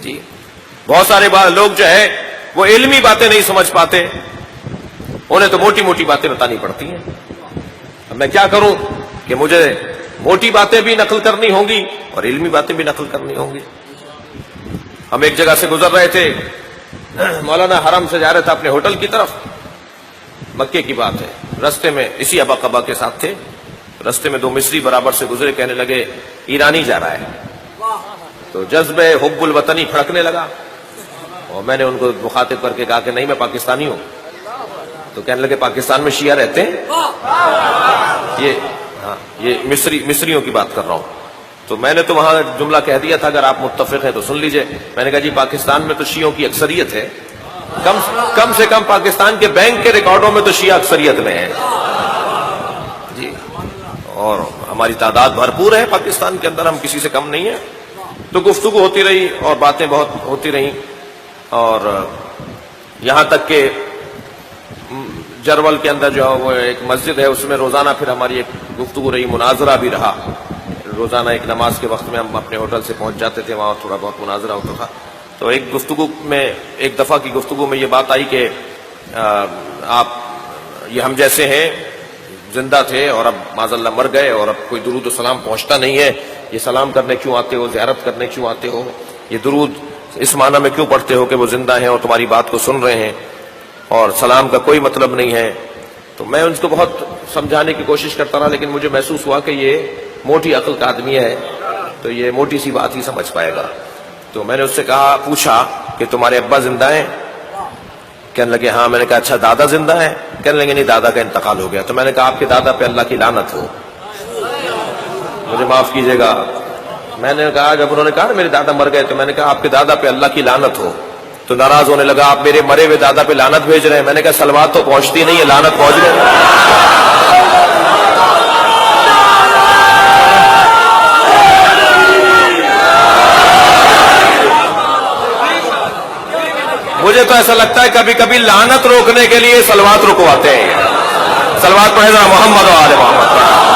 جی بہت سارے لوگ جو ہے وہ علمی باتیں نہیں سمجھ پاتے، انہیں تو موٹی موٹی باتیں بتانی پڑتی ہیں۔ اب میں کیا کروں کہ مجھے موٹی باتیں بھی نقل کرنی ہوں گی اور علمی باتیں بھی نقل کرنی ہوں گی۔ ہم ایک جگہ سے گزر رہے تھے، مولانا حرم سے جا رہے تھے اپنے ہوٹل کی طرف، مکے کی بات ہے، رستے میں اسی ابا قبا کے ساتھ تھے، رستے میں دو مصری برابر سے گزرے، کہنے لگے ایرانی جا رہا ہے، تو جذبہ حب الوطنی پھڑکنے لگا، اور میں نے ان کو مخاطب کر کے کہا کہ نہیں میں پاکستانی ہوں، تو کہنے لگے پاکستان میں شیعہ رہتے ہیں؟ یہ مصریوں کی بات کر رہا ہوں۔ تو میں نے تو وہاں جملہ کہہ دیا تھا، اگر آپ متفق ہیں تو سن لیجئے۔ میں نے کہا جی پاکستان میں تو شیعوں کی اکثریت ہے، کم سے کم پاکستان کے بینک کے ریکارڈوں میں تو شیعہ اکثریت میں ہے جی، اور ہماری تعداد بھرپور ہے پاکستان کے اندر، ہم کسی سے کم نہیں ہیں۔ تو گفتگو ہوتی رہی اور باتیں بہت ہوتی رہیں، اور یہاں تک کہ جرول کے اندر جو وہ ایک مسجد ہے، اس میں روزانہ پھر ہماری ایک گفتگو رہی، مناظرہ بھی رہا۔ روزانہ ایک نماز کے وقت میں ہم اپنے ہوٹل سے پہنچ جاتے تھے، وہاں تھوڑا بہت مناظرہ ہوتا تھا۔ تو ایک گفتگو میں، ایک دفعہ کی گفتگو میں یہ بات آئی کہ آپ یہ ہم جیسے ہیں، زندہ تھے اور اب معاذ اللہ مر گئے، اور اب کوئی درود و سلام پہنچتا نہیں ہے، یہ سلام کرنے کیوں آتے ہو، زیارت کرنے کیوں آتے ہو، یہ درود اس معنی میں کیوں پڑھتے ہو کہ وہ زندہ ہیں اور تمہاری بات کو سن رہے ہیں، اور سلام کا کوئی مطلب نہیں ہے۔ تو میں ان کو بہت سمجھانے کی کوشش کرتا رہا، لیکن مجھے محسوس ہوا کہ یہ موٹی عقل کا آدمی ہے، تو یہ موٹی سی بات ہی سمجھ پائے گا۔ تو میں نے اس سے پوچھا کہ تمہارے ابا زندہ ہیں؟ کہنے لگے ہاں۔ میں نے کہا اچھا دادا زندہ ہے؟ کہنے لگے نہیں، دادا کا انتقال ہو گیا۔ تو میں نے کہا آپ کے دادا پہ اللہ کی لعنت ہو، مجھے معاف کیجیے گا۔ میں نے کہا جب انہوں نے کہا میرے دادا مر گئے، تو میں نے کہا آپ کے دادا پہ اللہ کی لعنت ہو۔ تو ناراض ہونے لگا، آپ میرے مرے ہوئے دادا پہ لعنت بھیج رہے ہیں۔ میں نے کہا صلوات تو پہنچتی نہیں ہے، لعنت پہنچ گئی۔ مجھے تو ایسا لگتا ہے کبھی کبھی لعنت روکنے کے لیے صلوات رکواتے ہیں۔ صلوات پڑھے ذرا محمد و آل محمد۔